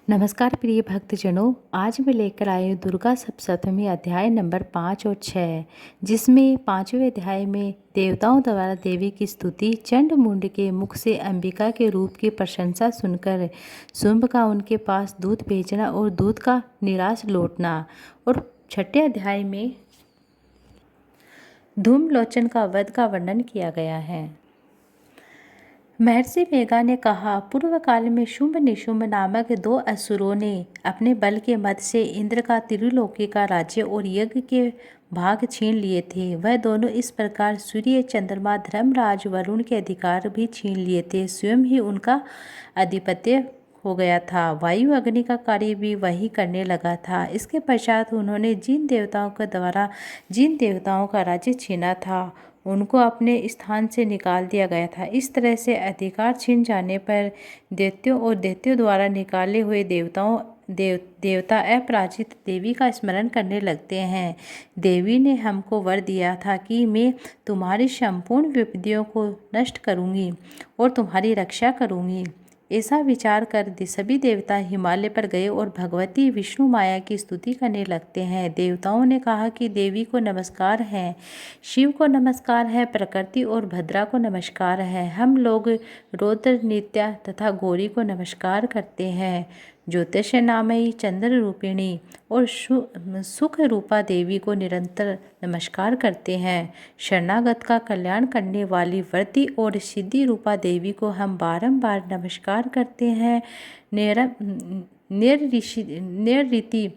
नमस्कार प्रिय भक्तजनों, आज मैं लेकर आई हूँ दुर्गा सप्तमी अध्याय नंबर 5 और 6, जिसमें 5वें अध्याय में देवताओं द्वारा देवी की स्तुति, चंड मुंड के मुख से अंबिका के रूप की प्रशंसा सुनकर शुंभ का उनके पास दूध भेजना और दूध का निराश लौटना, और 6ठे अध्याय में धूमलोचन का वध का वर्णन किया गया है। महर्षि मेघा ने कहा, पूर्व काल में शुंभ निशुंभ नामक 2 असुरों ने अपने बल के मद से इंद्र का त्रिलोकी का राज्य और यज्ञ के भाग छीन लिए थे। वह दोनों इस प्रकार सूर्य, चंद्रमा, धर्मराज वरुण के अधिकार भी छीन लिए थे। स्वयं ही उनका आधिपत्य हो गया था। वायु अग्नि का कार्य भी वही करने लगा था। इसके पश्चात उन्होंने जिन देवताओं के द्वारा जिन देवताओं का राज्य छीना था उनको अपने स्थान से निकाल दिया गया था। इस तरह से अधिकार छीन जाने पर दैत्यों और दैत्यों द्वारा निकाले हुए देवता अपराजित देवी का स्मरण करने लगते हैं। देवी ने हमको वर दिया था कि मैं तुम्हारी संपूर्ण विपत्तियों को नष्ट करूंगी और तुम्हारी रक्षा करूंगी। ऐसा विचार कर सभी देवता हिमालय पर गए और भगवती विष्णु माया की स्तुति करने लगते हैं। देवताओं ने कहा कि देवी को नमस्कार है, शिव को नमस्कार है, प्रकृति और भद्रा को नमस्कार है। हम लोग रौद्र, नित्या तथा गौरी को नमस्कार करते हैं। ज्योतिष नामयी, चंद्र रूपिणी और सुख रूपा देवी को निरंतर नमस्कार करते हैं। शरणागत का कल्याण करने वाली वृद्धि और सिद्धि रूपा देवी को हम बारंबार नमस्कार करते हैं। नैऋति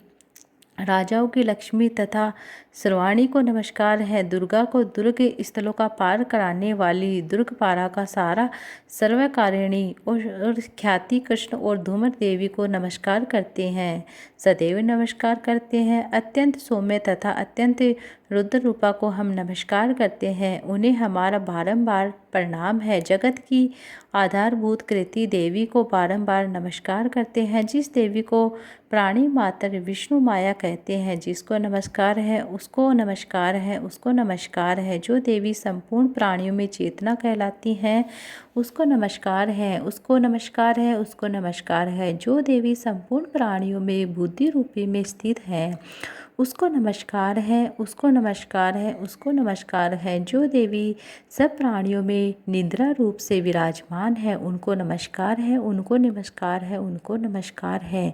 राजाओं की लक्ष्मी तथा सर्वाणी को नमस्कार है। दुर्गा को दुर्ग स्थलों का पार कराने वाली, दुर्गपारा का सारा सर्वकारिणी और ख्याति कृष्ण और धूमर देवी को नमस्कार करते हैं। सदैव नमस्कार करते हैं। अत्यंत सौम्य तथा अत्यंत रुद्र रूपा को हम नमस्कार करते हैं। उन्हें हमारा बारंबार प्रणाम है। जगत की आधारभूत कृति देवी को बारंबार नमस्कार करते हैं। जिस देवी को प्राणी मात्र विष्णु माया कहते हैं, जिसको नमस्कार है उसको नमस्कार है, उसको नमस्कार है। जो देवी संपूर्ण प्राणियों में चेतना कहलाती हैं उसको नमस्कार है, उसको नमस्कार है, उसको नमस्कार है। जो देवी संपूर्ण प्राणियों में बुद्धि रूपी में स्थित है उसको नमस्कार है, उसको नमस्कार है, उसको नमस्कार है। जो देवी सब प्राणियों में निद्रा रूप से विराजमान है उनको नमस्कार है, उनको नमस्कार है, उनको नमस्कार है।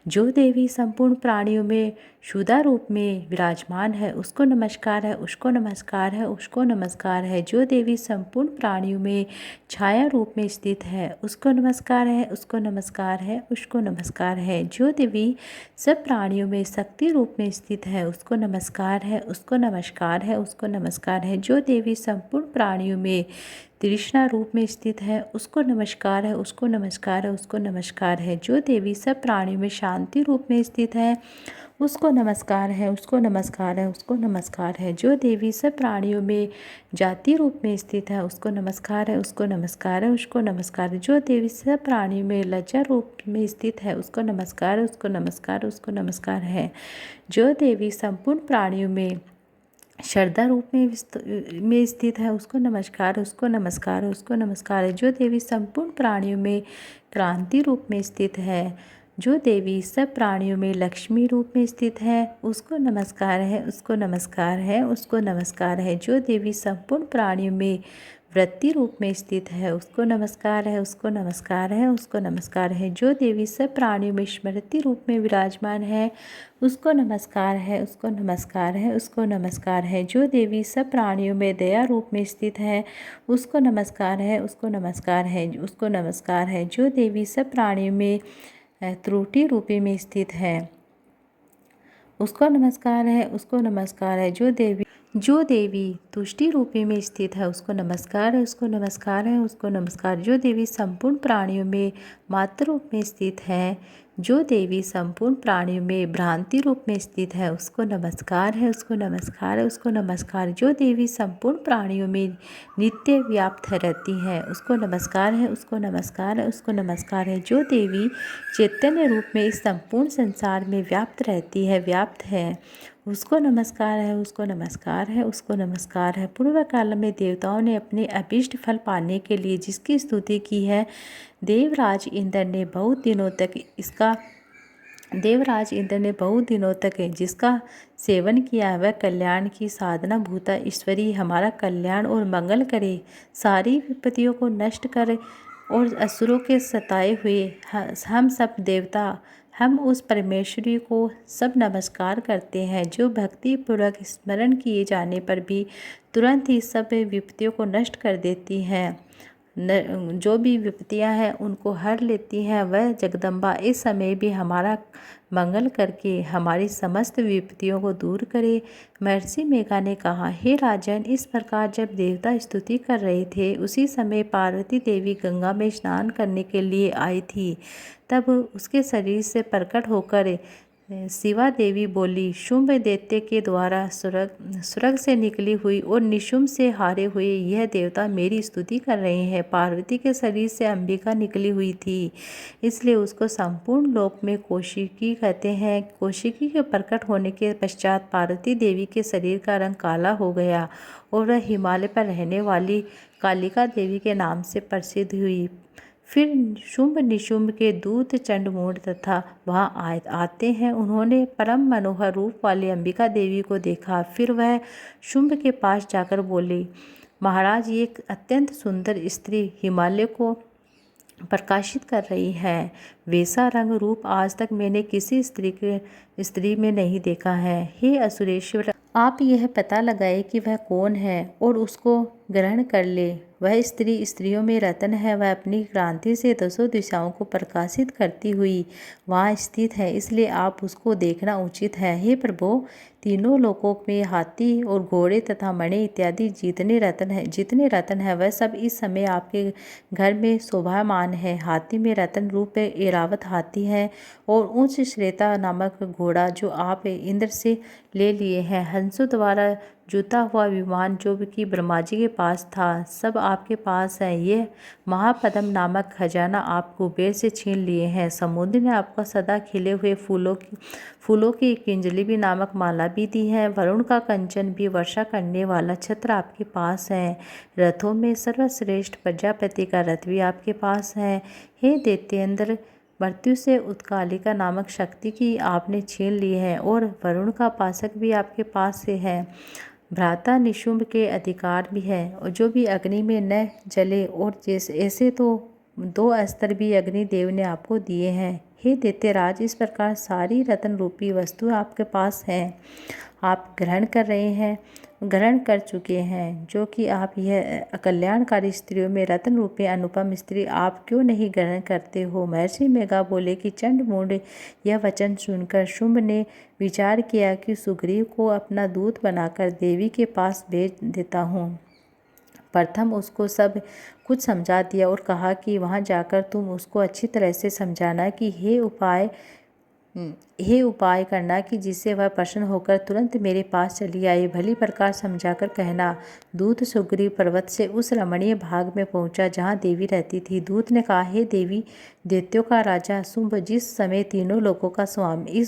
जो देवी संपूर्ण प्राणियों में क्षुधा रूप में विराजमान है उसको नमस्कार है, उसको नमस्कार है, उसको नमस्कार है। जो देवी संपूर्ण प्राणियों में छाया रूप में स्थित है उसको नमस्कार है, उसको नमस्कार है, उसको नमस्कार है। जो देवी सब प्राणियों में शक्ति रूप में स्थित है उसको नमस्कार है, उसको नमस्कार है, उसको नमस्कार है। जो देवी संपूर्ण प्राणियों में तृष्णा रूप में स्थित है उसको नमस्कार है, उसको नमस्कार है, उसको नमस्कार है। जो देवी सब प्राणियों में शांति रूप में स्थित है उसको नमस्कार है, उसको नमस्कार है, उसको नमस्कार है। जो देवी सब प्राणियों में जाति रूप में स्थित है उसको नमस्कार है, उसको नमस्कार है, उसको नमस्कार है। जो देवी सब प्राणियों में लज्जा रूप में स्थित है उसको नमस्कार है, उसको नमस्कार है, उसको नमस्कार है। जो देवी संपूर्ण प्राणियों में श्रद्धा रूप में स्थित है उसको नमस्कार, उसको नमस्कार है, उसको नमस्कार है। जो देवी संपूर्ण प्राणियों में क्रांति रूप में स्थित है, जो देवी सब प्राणियों में लक्ष्मी रूप में स्थित है उसको नमस्कार है, उसको नमस्कार है, उसको नमस्कार है। जो देवी संपूर्ण प्राणियों में वृत्ति रूप में स्थित है उसको नमस्कार है, उसको नमस्कार है, उसको नमस्कार है। जो देवी सब प्राणियों में स्मृति रूप में विराजमान है उसको नमस्कार है, उसको नमस्कार है, उसको नमस्कार है। जो देवी सब प्राणियों में दया रूप में स्थित है उसको नमस्कार है, उसको नमस्कार है, उसको नमस्कार है। जो देवी सब प्राणियों में त्रुटि रूपी में स्थित है उसको नमस्कार है, उसको नमस्कार है। जो देवी तुष्टि रूपी में स्थित है उसको नमस्कार है, उसको नमस्कार है, उसको नमस्कार। जो देवी संपूर्ण प्राणियों में मात्र रूप में स्थित है, जो देवी संपूर्ण प्राणियों में भ्रांति रूप में स्थित है उसको नमस्कार है, उसको नमस्कार है, उसको नमस्कार। जो देवी संपूर्ण प्राणियों में नित्य व्याप्त रहती है उसको नमस्कार है, उसको नमस्कार है, उसको नमस्कार है। जो देवी चैतन्य रूप में इस संपूर्ण संसार में व्याप्त है उसको नमस्कार है, उसको नमस्कार है, उसको नमस्कार है। पूर्व काल में देवताओं ने अपने अभीष्ट फल पाने के लिए जिसकी स्तुति की है, देवराज इंद्र ने बहुत दिनों तक इसका देवराज इंद्र ने बहुत दिनों तक जिसका सेवन किया वह कल्याण की साधना भूता ईश्वरी हमारा कल्याण और मंगल करे, सारी विपत्तियों को नष्ट करे और असुरों के सताए हुए हम सब देवता हम उस परमेश्वरी को सब नमस्कार करते हैं जो भक्ति पूर्वक स्मरण किए जाने पर भी तुरंत ही सब विपत्तियों को नष्ट कर देती हैं। जो भी विपत्तियां हैं उनको हर लेती हैं। वह जगदम्बा इस समय भी हमारा मंगल करके हमारी समस्त विपत्तियों को दूर करे। महर्षि मेघा ने कहा, हे राजन, इस प्रकार जब देवता स्तुति कर रहे थे उसी समय पार्वती देवी गंगा में स्नान करने के लिए आई थी। तब उसके शरीर से प्रकट होकर शिवा देवी बोली, शुंभ दैत्य के द्वारा स्वर्ग से निकली हुई और निशुंभ से हारे हुए यह देवता मेरी स्तुति कर रहे हैं। पार्वती के शरीर से अंबिका निकली हुई थी, इसलिए उसको संपूर्ण लोक में कौशिकी कहते हैं। कौशिकी के प्रकट होने के पश्चात पार्वती देवी के शरीर का रंग काला हो गया और वह हिमालय पर रहने वाली कालिका देवी के नाम से प्रसिद्ध हुई। फिर शुंभ निशुंभ के दूत चंडमुंड तथा वहाँ आते हैं। उन्होंने परम मनोहर रूप वाली अंबिका देवी को देखा। फिर वह शुंभ के पास जाकर बोले, महाराज, ये एक अत्यंत सुंदर स्त्री हिमालय को प्रकाशित कर रही है। वैसा रंग रूप आज तक मैंने किसी स्त्री में नहीं देखा है। हे असुरेश्वर, आप यह पता लगाए कि वह कौन है और उसको ग्रहण कर ले। वह स्त्री स्त्रियों में रत्न है। वह अपनी क्रांति से दसों दिशाओं को प्रकाशित करती हुई वहाँ स्थित है, इसलिए आप उसको देखना उचित है। हे प्रभु, तीनों लोकों में हाथी और घोड़े तथा मणि इत्यादि जितने रत्न है वह सब इस समय आपके घर में शोभामान है। हाथी में रत्न रूप ऐरावत हाथी है और उच्च श्वेता नामक घोड़ा जो आप इंद्र से ले लिए हैं। हंसों द्वारा जुता हुआ विमान जो कि ब्रह्मा जी के पास था, सब आपके पास है। यह महापद्म नामक खजाना आप कुबेर से छीन लिए हैं। समुद्र ने आपको सदा खिले हुए फूलों की किंजली भी नामक माला भी दी है। वरुण का कंचन भी वर्षा करने वाला छत्र आपके पास है। रथों में सर्वश्रेष्ठ प्रजापति का रथ भी आपके पास है। हे दैत्येंद्र, मृत्यु से उत्कालिका नामक शक्ति की आपने छीन ली है और वरुण का पाशक भी आपके पास से है। भ्राता निशुंभ के अधिकार भी है और जो भी अग्नि में न जले, और जैसे ऐसे तो 2 अस्त्र भी अग्निदेव ने आपको दिए हैं। हे दैत्यराज, इस प्रकार सारी रत्न रूपी वस्तु आपके पास है। आप ग्रहण कर चुके हैं, जो कि आप यह कल्याणकारी स्त्रियों में रत्न रूपी अनुपम स्त्री आप क्यों नहीं ग्रहण करते हो। महर्षि मेघा बोले कि चंडमुंड, यह वचन सुनकर शुंभ ने विचार किया कि सुग्रीव को अपना दूत बनाकर देवी के पास भेज देता हूँ। प्रथम उसको सब कुछ समझा दिया और कहा कि वहाँ जाकर तुम उसको अच्छी तरह से समझाना कि हे उपाय करना कि जिससे वह प्रसन्न होकर तुरंत मेरे पास चली आए। भली प्रकार समझाकर कहना। दूत सुग्रीव पर्वत से उस रमणीय भाग में पहुंचा जहाँ देवी रहती थी। दूत ने कहा, हे देवी, दैत्यों का राजा शुंभ इस समय तीनों लोकों का स्वामी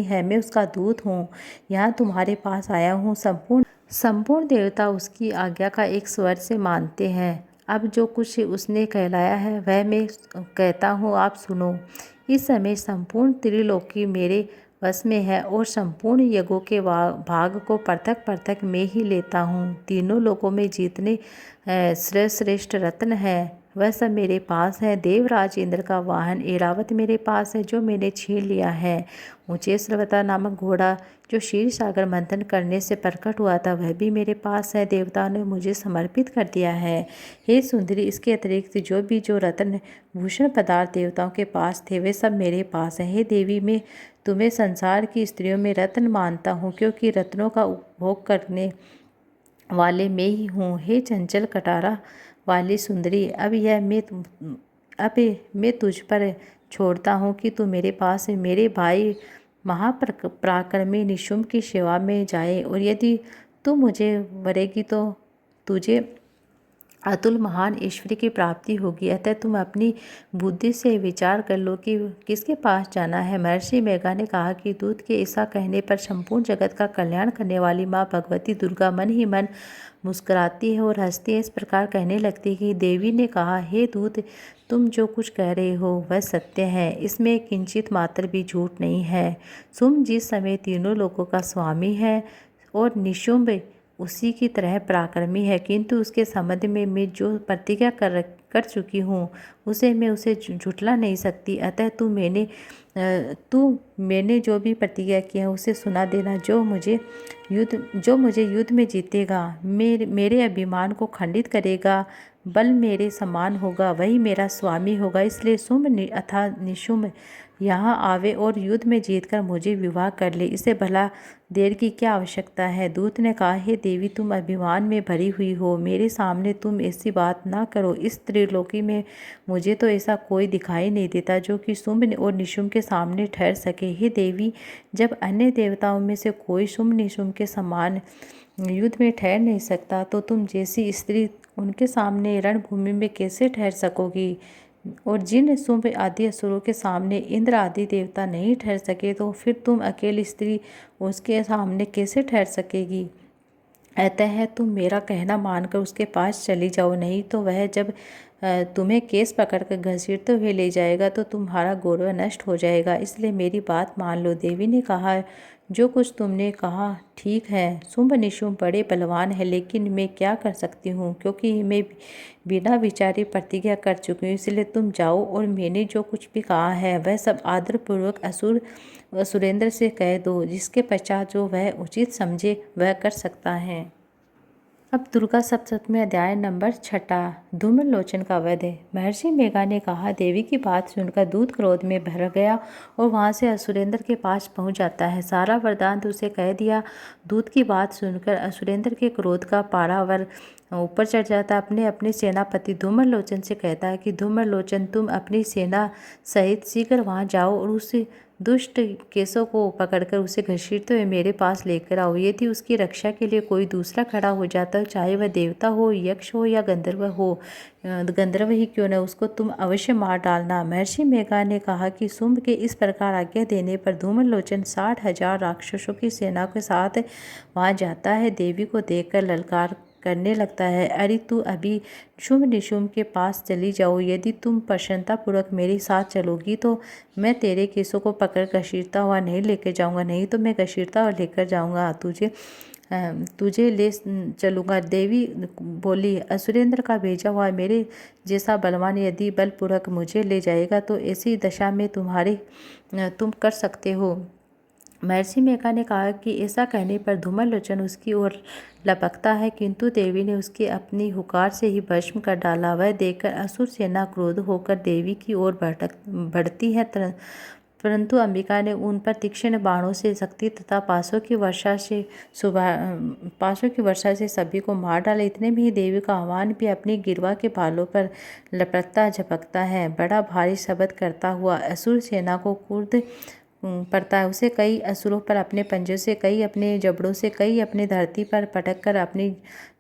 है। मैं उसका दूत हूँ, यहाँ तुम्हारे पास आया हूँ। संपूर्ण देवता उसकी आज्ञा का एक स्वर से मानते हैं। अब जो कुछ उसने कहलाया है वह मैं कहता हूँ, आप सुनो। इस समय संपूर्ण त्रिलोकी मेरे वश में है और संपूर्ण यज्ञों के भाग को पृथक पृथक मैं ही लेता हूँ। तीनों लोकों में जितने श्रेष्ठ रत्न हैं वह सब मेरे पास है। देवराज इंद्र का वाहन ऐरावत मेरे पास है, जो मैंने छीन लिया है। ऊंचे श्रवता नामक घोड़ा जो क्षीर सागर मंथन करने से प्रकट हुआ था वह भी मेरे पास है। देवताओं ने मुझे समर्पित कर दिया है। हे सुंदरी, इसके अतिरिक्त जो रत्न भूषण पदार्थ देवताओं के पास थे वे सब मेरे पास हैं। हे देवी, मैं तुम्हें संसार की स्त्रियों में रत्न मानता हूँ, क्योंकि रत्नों का उपभोग करने वाले मैं ही हूँ। हे चंचल कटारा वाली सुंदरी, अब मैं तुझ पर छोड़ता हूँ कि तू मेरे पास मेरे भाई महापराक्रमी निशुंभ की सेवा में जाए, और यदि तू मुझे वरेगी तो तुझे अतुल महान ईश्वरी की प्राप्ति होगी। अतः तुम अपनी बुद्धि से विचार कर लो कि किसके पास जाना है। महर्षि मेघा ने कहा कि दूत के ऐसा कहने पर संपूर्ण जगत का कल्याण करने वाली माँ भगवती दुर्गा मन ही मन मुस्कुराती है और हंसती है। इस प्रकार कहने लगती है कि देवी ने कहा, हे दूत, तुम जो कुछ कह रहे हो वह सत्य है, इसमें किंचित मात्र भी झूठ नहीं है। तुम जिस समय तीनों लोगों का स्वामी है और निशुंभ उसी की तरह पराक्रमी है, किंतु उसके संबंध में मैं जो प्रतिज्ञा कर चुकी हूँ उसे झुठला नहीं सकती। अतः तू मैंने जो भी प्रतिज्ञा की है उसे सुना देना। जो मुझे युद्ध में जीतेगा, मेरे अभिमान को खंडित करेगा, बल मेरे समान होगा, वही मेरा स्वामी होगा। इसलिए शुंभ अथा निशुंभ यहाँ आवे और युद्ध में जीतकर मुझे विवाह कर ले। इसे भला देर की क्या आवश्यकता है। दूत ने कहा, हे देवी, तुम अभिमान में भरी हुई हो, मेरे सामने तुम ऐसी बात ना करो। इस त्रिलोकी में मुझे तो ऐसा कोई दिखाई नहीं देता जो कि शुंभ और निशुंभ के सामने ठहर सके। हे देवी, जब अन्य देवताओं में से कोई शुंभ निशुंभ के समान युद्ध में ठहर नहीं सकता, तो तुम जैसी स्त्री उनके सामने रणभूमि में कैसे ठहर सकोगी। और जिन शुंभ आदि असुरों के सामने इंद्र आदि देवता नहीं ठहर सके, तो फिर तुम अकेली स्त्री उसके सामने कैसे ठहर सकेगी। अतः तुम मेरा कहना मानकर उसके पास चली जाओ, नहीं तो वह जब तुम्हें केस पकड़कर घसीटते हुए ले जाएगा तो तुम्हारा गौरव नष्ट हो जाएगा। इसलिए मेरी बात मान लो। देवी ने कहा, जो कुछ तुमने कहा ठीक है। शुंभ निशुंभ बड़े बलवान है, लेकिन मैं क्या कर सकती हूँ, क्योंकि मैं बिना विचारे प्रतिज्ञा कर चुकी हूँ। इसलिए तुम जाओ और मैंने जो कुछ भी कहा है वह सब आदरपूर्वक असुरेंद्र से कह दो, जिसके पश्चात जो वह उचित समझे वह कर सकता है। अब दुर्गा सप्तमी अध्याय नंबर 6 धूम्रलोचन का वध। महर्षि मेघा ने कहा, देवी की बात सुनकर दूत क्रोध में भर गया और वहां से असुरेंद्र के पास पहुंच जाता है। सारा वृत्तांत उसे कह दिया। दूत की बात सुनकर असुरेंद्र के क्रोध का पारावर ऊपर चढ़ जाता। अपने सेनापति धूम्रलोचन से कहता है कि धूम्रलोचन, तुम अपनी सेना सहित शीघ्र वहां जाओ और उस दुष्ट केसों को पकड़कर उसे घसीटते हुए मेरे पास लेकर आओ। यदि उसकी रक्षा के लिए कोई दूसरा खड़ा हो जाता है, चाहे वह देवता हो, यक्ष हो या गंधर्व ही क्यों न, उसको तुम अवश्य मार डालना। महर्षि मेघा ने कहा कि शुंभ के इस प्रकार आज्ञा देने पर धूम्रलोचन 60,000 राक्षसों की सेना के साथ वहां जाता है। देवी को देखकर ललकार करने लगता है, अरे तू अभी शुंभ निशुंभ के पास चली जाओ। यदि तुम प्रसन्नतापूर्वक मेरे साथ चलोगी तो मैं तेरे केसों को पकड़ घसीटता हुआ नहीं लेकर जाऊंगा, नहीं तो मैं घसीटता हुआ लेकर जाऊंगा, तुझे ले चलूँगा। देवी बोली, असुरेंद्र का भेजा हुआ मेरे जैसा बलवान यदि बलपूर्वक मुझे ले जाएगा तो ऐसी दशा में तुम कर सकते हो। महर्षि मेघा ने कहा कि ऐसा कहने पर धूम्रलोचन उसकी ओर लपकता है, किंतु देवी ने उसके अपनी हुकार से ही भस्म कर डाला। वह देखकर असुर सेना क्रोध होकर देवी की ओर बढ़ती है, परंतु अंबिका ने उन पर तीक्ष्ण बाणों से शक्ति तथा पासों की वर्षा से सभी को मार डाला। इतने में ही देवी का आह्वान भी अपनी गिरवा के बालों पर लपकता झपकता है। बड़ा भारी शब्द करता हुआ असुर सेना को कूद पड़ता है। उसे कई असुरों पर अपने पंजों से, कई अपने जबड़ों से, कई अपने धरती पर पटक कर अपनी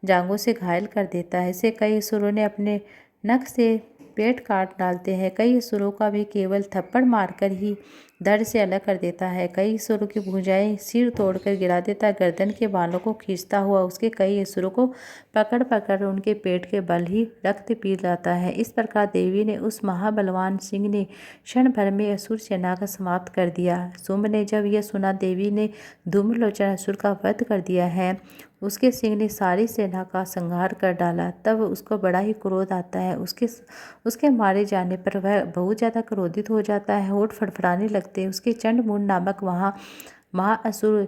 जांघों से घायल कर देता है। इसे कई असुरों ने अपने नख से पेट काट डालते हैं। कई असुरों का भी केवल थप्पड़ मारकर ही धड़ से अलग कर देता है। कई असुरों की भुजाएं सिर तोड़कर गिरा देता है। गर्दन के बालों को खींचता हुआ उसके कई असुरों को पकड़ पकड़ उनके पेट के बल ही रक्त पी जाता है। इस प्रकार देवी ने उस महाबलवान सिंह ने क्षण भर में असुर सेना का समाप्त कर दिया। शुंभ ने जब यह सुना देवी ने धूम्रलोचन असुर का वध कर दिया है, उसके सिंह ने सारी सेना का संहार कर डाला, तब उसको बड़ा ही क्रोध आता है। उसके मारे जाने पर वह बहुत ज़्यादा क्रोधित हो जाता है, होठ फड़फड़ाने लगते हैं। उसके चंडमुंड नामक वहाँ महाअसुर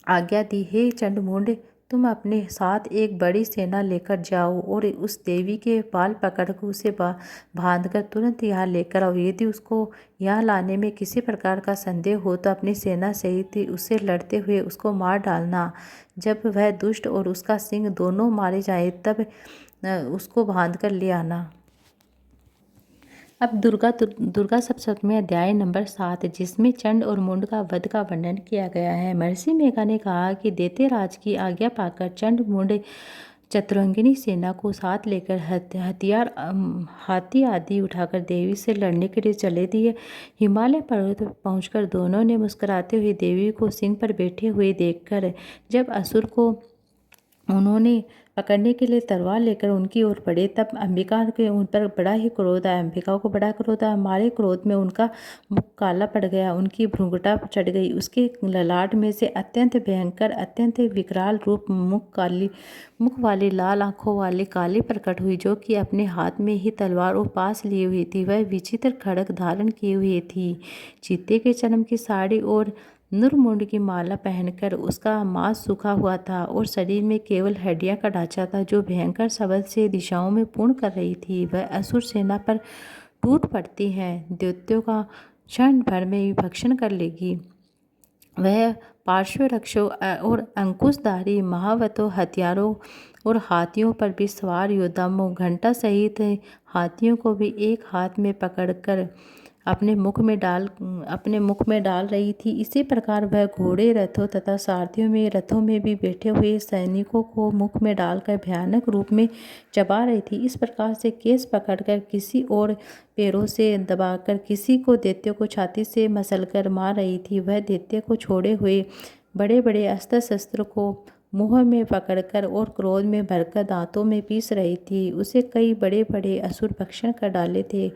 आज्ञा दी, हे चंडमुंड, तुम अपने साथ एक बड़ी सेना लेकर जाओ और उस देवी के बाल पकड़कर उसे बांधकर तुरंत यहाँ लेकर आओ। यदि उसको यहाँ लाने में किसी प्रकार का संदेह हो तो अपनी सेना सहित उससे लड़ते हुए उसको मार डालना। जब वह दुष्ट और उसका सिंह दोनों मारे जाए तब उसको बांध कर ले आना। अब दुर्गा सप्तमी अध्याय नंबर 7, जिसमें चंड और मुंड का वध का वर्णन किया गया है। महर्षि मेघा ने कहा कि दैत्यराज की आज्ञा पाकर चतुरंगिनी सेना को साथ लेकर हथियार हाथी आदि उठाकर देवी से लड़ने के लिए चले दिए। हिमालय पर्वत पर पहुंचकर दोनों ने मुस्कुराते हुए देवी को सिंह पर बैठे हुए देखकर जब असुर को उन्होंने पकड़ने के लिए तलवार लेकर उनकी ओर बढ़े, तब अंबिका के उन पर बड़ा ही क्रोध आया। अंबिका को बड़ा क्रोध आया। हमारे क्रोध में उनका मुख काला पड़ गया, उनकी भ्रूकुटा चढ़ गई। उसके ललाट में से अत्यंत भयंकर, अत्यंत विकराल रूप मुख वाली लाल आंखों वाली काली प्रकट हुई, जो कि अपने हाथ में ही तलवार और पास लिए हुई थी। वह विचित्र खड्ग धारण किए हुए थी, चीते के चर्म की साड़ी और नुरमुंड की माला पहनकर। उसका मांस सूखा हुआ था और शरीर में केवल हड्डियां का ढांचा था, जो भयंकर शब्द से दिशाओं में पूर्ण कर रही थी। वह असुर सेना पर टूट पड़ती है, दैत्यों का क्षण भर में ही भक्षण कर लेगी। वह पार्श्व रक्षों और अंकुशधारी महावतों हथियारों और हाथियों पर भी सवार योद्धाओं घंटा सहित हाथियों को भी एक हाथ में पकड़कर अपने मुख में डाल रही थी। इसी प्रकार वह घोड़े, रथों तथा रथों में भी बैठे हुए सैनिकों को मुख में डालकर भयानक रूप में चबा रही थी। इस प्रकार से केस पकड़कर किसी और पैरों से दबाकर किसी को दैत्य को छाती से मसलकर मार रही थी। वह दैत्य को छोड़े हुए बड़े बड़े अस्त्र शस्त्र को मुंह में पकड़कर और क्रोध में भरकर दांतों में पीस रही थी। उसे कई बड़े बड़े असुर भक्षण कर डाले थे।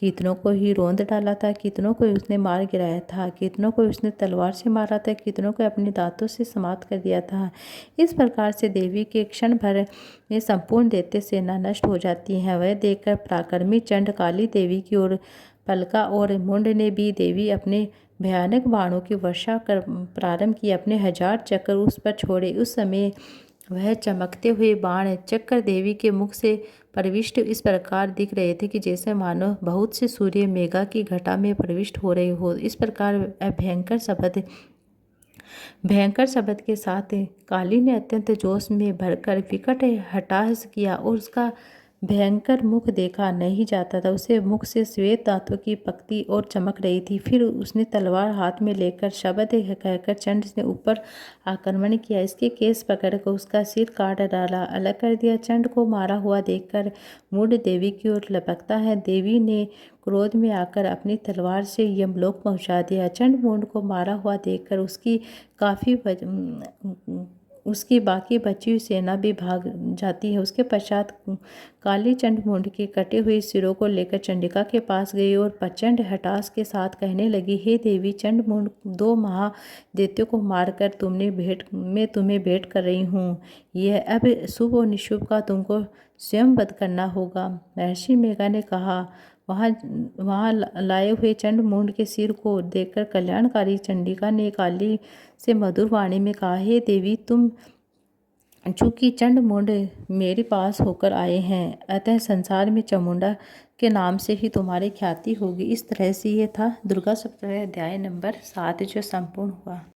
कितनों को ही रौंद डाला था, कितनों को उसने मार गिराया था, कितनों को उसने तलवार से मारा था, कितनों को अपने दांतों से समाप्त कर दिया था। इस प्रकार से देवी के क्षण भर में संपूर्ण दैत्य सेना नष्ट हो जाती है। वह देखकर पराक्रमी चंड काली देवी की ओर पलका और मुंड ने भी देवी अपने भयानक बाणों की वर्षा कर प्रारंभ की। अपने 1000 चक्र उस पर छोड़े। उस समय वह चमकते हुए बाण चक्र देवी के मुख से प्रविष्ट इस प्रकार दिख रहे थे कि जैसे मानो बहुत से सूर्य मेघा की घटा में प्रविष्ट हो रहे हो। इस प्रकार भयंकर शब्द के साथ काली ने अत्यंत जोश में भरकर विकट हट्टहास किया और उसका भयंकर मुख देखा नहीं जाता था। उसे मुख से श्वेत दांतों की पक्ति और चमक रही थी। फिर उसने तलवार हाथ में लेकर शब्द कहकर चंड से ऊपर आक्रमण किया। इसके केस पकड़कर उसका सिर काट डाला, अलग कर दिया। चंड को मारा हुआ देखकर मूड देवी की ओर लपकता है। देवी ने क्रोध में आकर अपनी तलवार से यमलोक पहुंचा दिया। चंड मूड को मारा हुआ देखकर उसकी बाकी बची हुई सेना भी भाग जाती है। उसके पश्चात काली चंडमुंड के कटे हुए सिरों को लेकर चंडिका के पास गई और प्रचंड हटास के साथ कहने लगी, हे देवी, चंडमुंड 2 महादैत्यों को मारकर मैं तुम्हें भेंट कर रही हूँ। यह अब शुभ और निशुभ का तुमको स्वयं वध करना होगा। महर्षि मेघा ने कहा। वहाँ लाए हुए चंडमुंड के सिर को देखकर कल्याणकारी चंडिका ने काली से मधुर वाणी में कहा, हे देवी, तुम चूंकि चंडमुंड मेरे पास होकर आए हैं, अतः संसार में चामुंडा के नाम से ही तुम्हारी ख्याति होगी। इस तरह से ये था दुर्गा सप्तशती अध्याय नंबर 7 जो संपूर्ण हुआ।